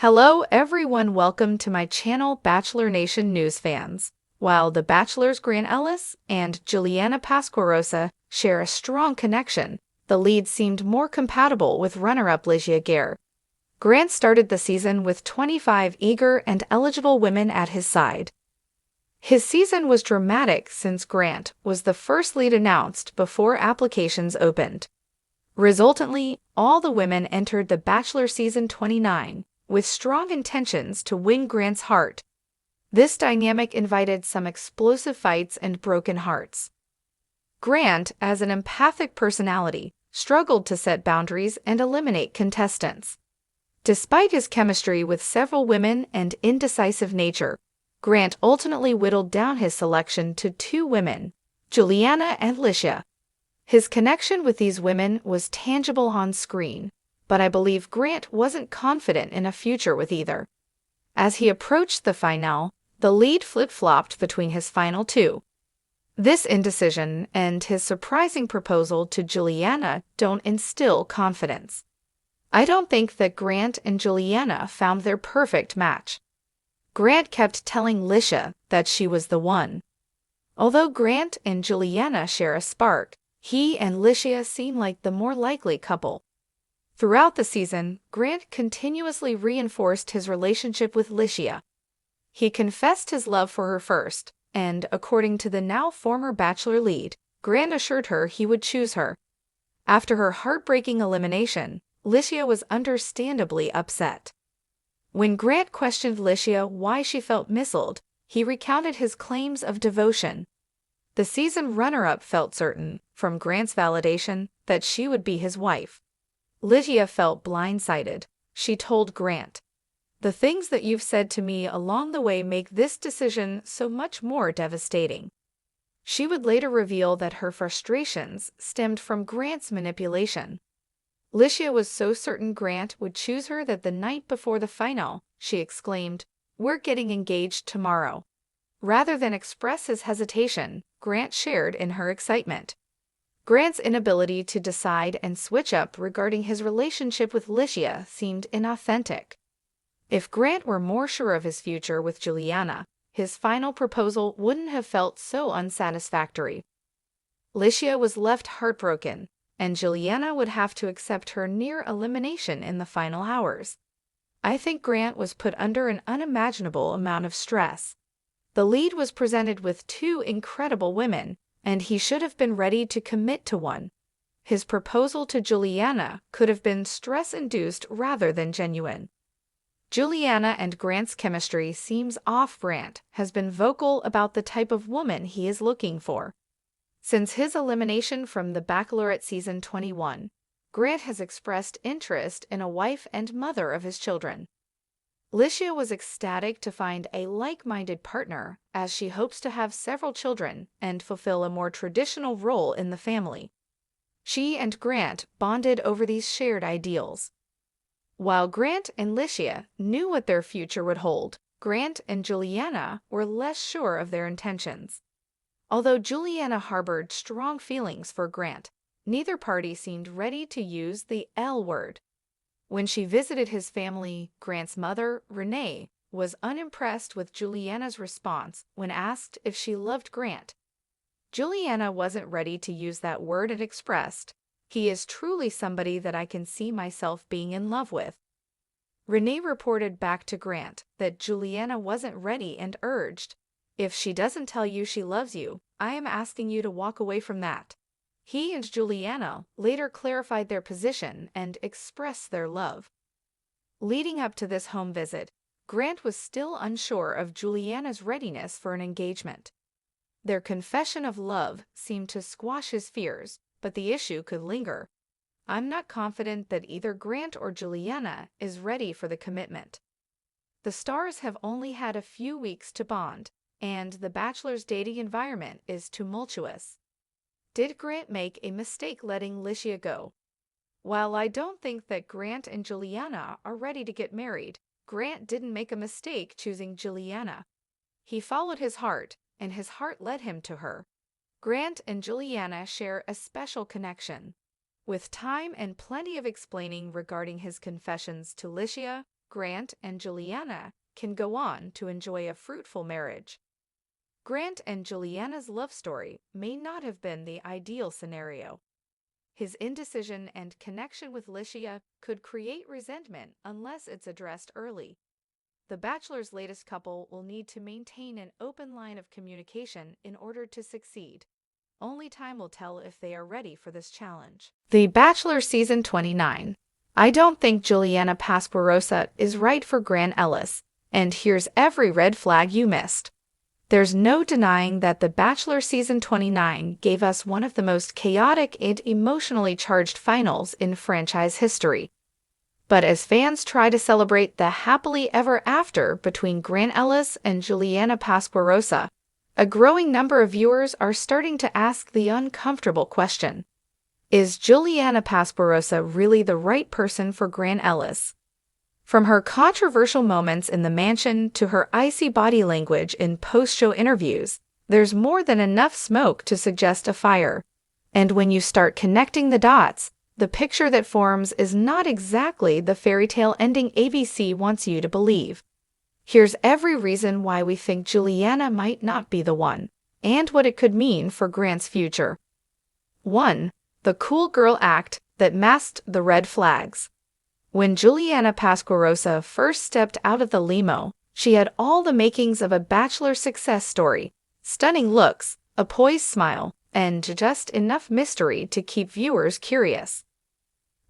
Hello everyone, welcome to my channel Bachelor Nation News fans. While The Bachelor's Grant Ellis and Juliana Pasquarosa share a strong connection, the lead seemed more compatible with runner-up Ligia Gare. Grant started the season with 25 eager and eligible women at his side. His season was dramatic since Grant was the first lead announced before applications opened. Resultantly, all the women entered The Bachelor Season 29 with strong intentions to win Grant's heart. This dynamic invited some explosive fights and broken hearts. Grant, as an empathic personality, struggled to set boundaries and eliminate contestants. Despite his chemistry with several women and indecisive nature, Grant ultimately whittled down his selection to two women, Juliana and Ligia. His connection with these women was tangible on screen, but I believe Grant wasn't confident in a future with either. As he approached the finale, the lead flip-flopped between his final two. This indecision and his surprising proposal to Juliana don't instill confidence. I don't think that Grant and Juliana found their perfect match. Grant kept telling Ligia that she was the one. Although Grant and Juliana share a spark, he and Ligia seem like the more likely couple. Throughout the season, Grant continuously reinforced his relationship with Ligia. He confessed his love for her first, and according to the now former Bachelor lead, Grant assured her he would choose her. After her heartbreaking elimination, Ligia was understandably upset. When Grant questioned Ligia why she felt misled, he recounted his claims of devotion. The season runner-up felt certain, from Grant's validation, that she would be his wife. Ligia felt blindsided. She told Grant, "The things that you've said to me along the way make this decision so much more devastating." She would later reveal that her frustrations stemmed from Grant's manipulation. Ligia was so certain Grant would choose her that the night before the final, she exclaimed, "We're getting engaged tomorrow." Rather than express his hesitation, Grant shared in her excitement. Grant's inability to decide and switch up regarding his relationship with Ligia seemed inauthentic. If Grant were more sure of his future with Juliana, his final proposal wouldn't have felt so unsatisfactory. Ligia was left heartbroken, and Juliana would have to accept her near elimination in the final hours. I think Grant was put under an unimaginable amount of stress. The lead was presented with two incredible women, and he should have been ready to commit to one. His proposal to Juliana could have been stress-induced rather than genuine. Juliana and Grant's chemistry seems off. Grant has been vocal about the type of woman he is looking for. Since his elimination from The Bachelorette Season 21, Grant has expressed interest in a wife and mother of his children. Ligia was ecstatic to find a like-minded partner, as she hopes to have several children and fulfill a more traditional role in the family. She and Grant bonded over these shared ideals. While Grant and Ligia knew what their future would hold, Grant and Juliana were less sure of their intentions. Although Juliana harbored strong feelings for Grant, neither party seemed ready to use the L word. When she visited his family, Grant's mother, Renee, was unimpressed with Juliana's response when asked if she loved Grant. Juliana wasn't ready to use that word and expressed, "He is truly somebody that I can see myself being in love with." Renee reported back to Grant that Juliana wasn't ready and urged, "If she doesn't tell you she loves you, I am asking you to walk away from that." He and Juliana later clarified their position and expressed their love. Leading up to this home visit, Grant was still unsure of Juliana's readiness for an engagement. Their confession of love seemed to squash his fears, but the issue could linger. I'm not confident that either Grant or Juliana is ready for the commitment. The stars have only had a few weeks to bond, and the Bachelor's dating environment is tumultuous. Did Grant make a mistake letting Ligia go? While I don't think that Grant and Juliana are ready to get married, Grant didn't make a mistake choosing Juliana. He followed his heart, and his heart led him to her. Grant and Juliana share a special connection. With time and plenty of explaining regarding his confessions to Ligia, Grant and Juliana can go on to enjoy a fruitful marriage. Grant and Juliana's love story may not have been the ideal scenario. His indecision and connection with Licia could create resentment unless it's addressed early. The Bachelor's latest couple will need to maintain an open line of communication in order to succeed. Only time will tell if they are ready for this challenge. The Bachelor Season 29. I don't think Juliana Pasquarosa is right for Grant Ellis, and here's every red flag you missed. There's no denying that The Bachelor Season 29 gave us one of the most chaotic and emotionally charged finals in franchise history. But as fans try to celebrate the happily ever after between Grant Ellis and Juliana Pasquarosa, a growing number of viewers are starting to ask the uncomfortable question: is Juliana Pasquarosa really the right person for Grant Ellis? From her controversial moments in the mansion to her icy body language in post-show interviews, there's more than enough smoke to suggest a fire. And when you start connecting the dots, the picture that forms is not exactly the fairy tale ending ABC wants you to believe. Here's every reason why we think Juliana might not be the one, and what it could mean for Grant's future. 1. The cool girl act that masked the red flags. When Juliana Pasquarosa first stepped out of the limo, she had all the makings of a Bachelor success story: stunning looks, a poised smile, and just enough mystery to keep viewers curious.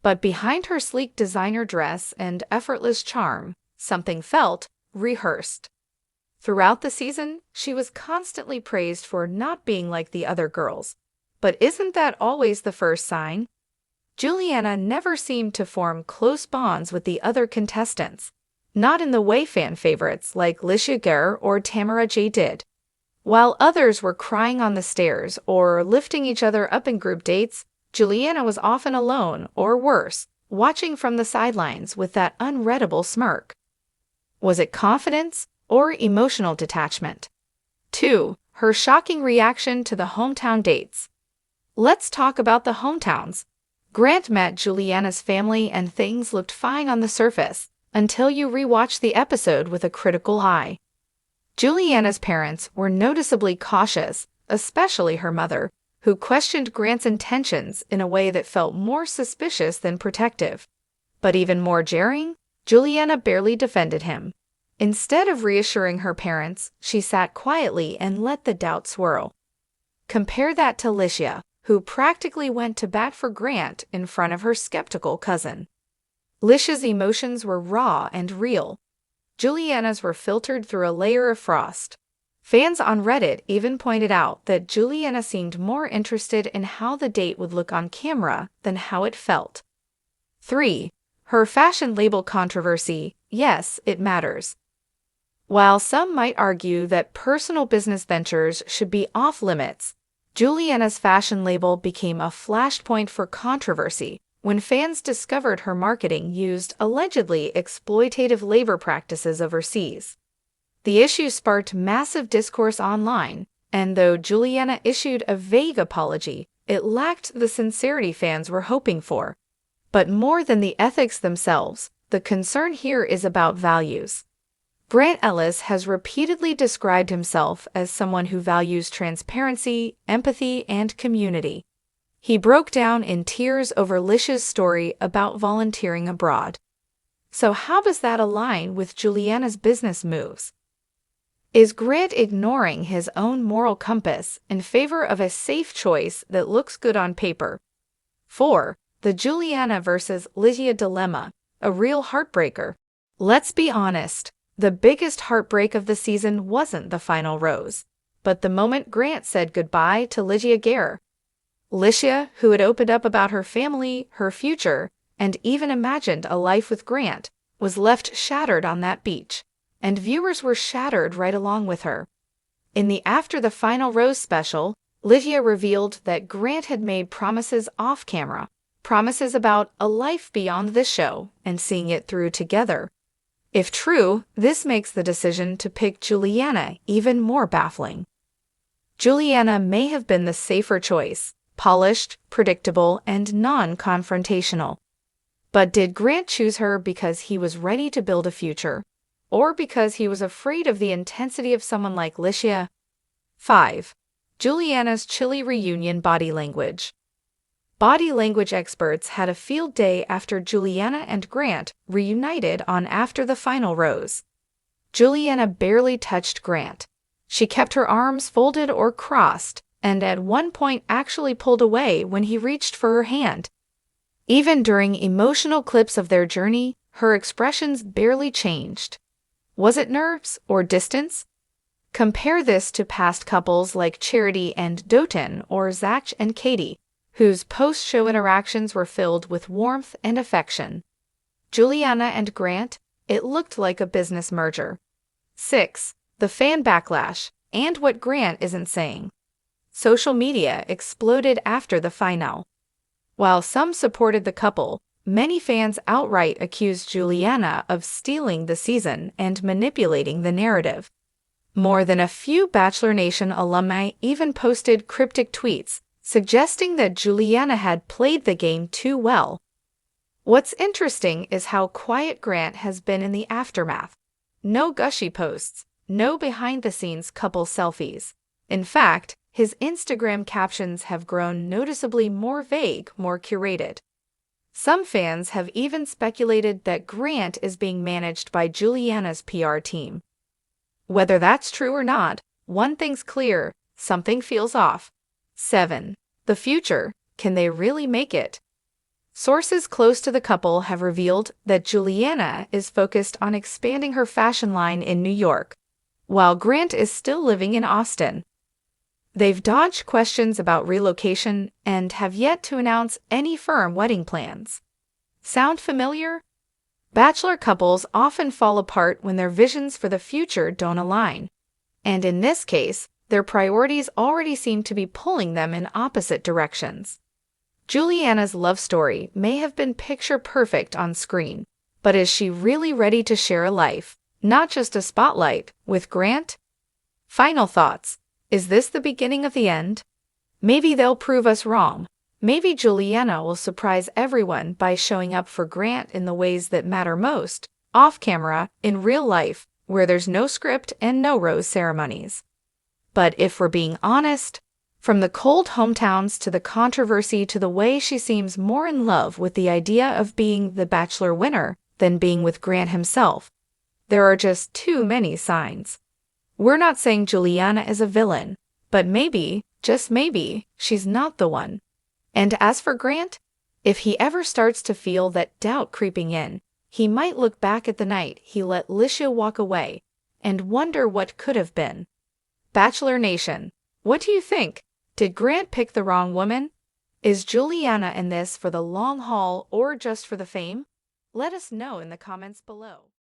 But behind her sleek designer dress and effortless charm, something felt rehearsed. Throughout the season, she was constantly praised for not being like the other girls. But isn't that always the first sign? Juliana never seemed to form close bonds with the other contestants, not in the way fan favorites like Licia or Tamara J did. While others were crying on the stairs or lifting each other up in group dates, Juliana was often alone, or worse, watching from the sidelines with that unreadable smirk. Was it confidence or emotional detachment? 2. Her shocking reaction to the hometown dates. Let's talk about the hometowns. Grant met Juliana's family and things looked fine on the surface, until you rewatch the episode with a critical eye. Juliana's parents were noticeably cautious, especially her mother, who questioned Grant's intentions in a way that felt more suspicious than protective. But even more jarring, Juliana barely defended him. Instead of reassuring her parents, she sat quietly and let the doubt swirl. Compare that to Licia, who practically went to bat for Grant in front of her skeptical cousin. Licia's emotions were raw and real. Juliana's were filtered through a layer of frost. Fans on Reddit even pointed out that Juliana seemed more interested in how the date would look on camera than how it felt. 3. Her fashion label controversy. Yes, it matters. While some might argue that personal business ventures should be off-limits, Juliana's fashion label became a flashpoint for controversy when fans discovered her marketing used allegedly exploitative labor practices overseas. The issue sparked massive discourse online, and though Juliana issued a vague apology, it lacked the sincerity fans were hoping for. But more than the ethics themselves, the concern here is about values. Grant Ellis has repeatedly described himself as someone who values transparency, empathy, and community. He broke down in tears over Licia's story about volunteering abroad. So how does that align with Juliana's business moves? Is Grant ignoring his own moral compass in favor of a safe choice that looks good on paper? 4. The Juliana versus Licia dilemma, a real heartbreaker. Let's be honest. The biggest heartbreak of the season wasn't the final rose, but the moment Grant said goodbye to Licia. Licia, who had opened up about her family, her future, and even imagined a life with Grant, was left shattered on that beach, and viewers were shattered right along with her. In the After the Final Rose special, Licia revealed that Grant had made promises off-camera, promises about a life beyond this show and seeing it through together. If true, this makes the decision to pick Juliana even more baffling. Juliana may have been the safer choice, polished, predictable, and non-confrontational. But did Grant choose her because he was ready to build a future, or because he was afraid of the intensity of someone like Licia? 5. Juliana's chilly reunion body language. Body language experts had a field day after Juliana and Grant reunited on After the Final Rose. Juliana barely touched Grant. She kept her arms folded or crossed, and at one point actually pulled away when he reached for her hand. Even during emotional clips of their journey, her expressions barely changed. Was it nerves or distance? Compare this to past couples like Charity and Doten or Zach and Katie, whose post-show interactions were filled with warmth and affection. Juliana and Grant, it looked like a business merger. 6. The fan backlash, and what Grant isn't saying. Social media exploded after the final. While some supported the couple, many fans outright accused Juliana of stealing the season and manipulating the narrative. More than a few Bachelor Nation alumni even posted cryptic tweets, suggesting that Juliana had played the game too well. What's interesting is how quiet Grant has been in the aftermath. No gushy posts, no behind-the-scenes couple selfies. In fact, his Instagram captions have grown noticeably more vague, more curated. Some fans have even speculated that Grant is being managed by Juliana's PR team. Whether that's true or not, one thing's clear: something feels off. 7. The future. Can they really make it? Sources close to the couple have revealed that Juliana is focused on expanding her fashion line in New York, while Grant is still living in Austin. They've dodged questions about relocation and have yet to announce any firm wedding plans. Sound familiar? Bachelor couples often fall apart when their visions for the future don't align. And in this case, their priorities already seem to be pulling them in opposite directions. Juliana's love story may have been picture perfect on screen, but is she really ready to share a life, not just a spotlight, with Grant? Final thoughts. Is this the beginning of the end? Maybe they'll prove us wrong. Maybe Juliana will surprise everyone by showing up for Grant in the ways that matter most, off camera, in real life, where there's no script and no rose ceremonies. But if we're being honest, from the cold hometowns to the controversy to the way she seems more in love with the idea of being the Bachelor winner than being with Grant himself, there are just too many signs. We're not saying Juliana is a villain, but maybe, just maybe, she's not the one. And as for Grant, if he ever starts to feel that doubt creeping in, he might look back at the night he let Licia walk away and wonder what could have been. Bachelor Nation, what do you think? Did Grant pick the wrong woman? Is Juliana in this for the long haul or just for the fame? Let us know in the comments below.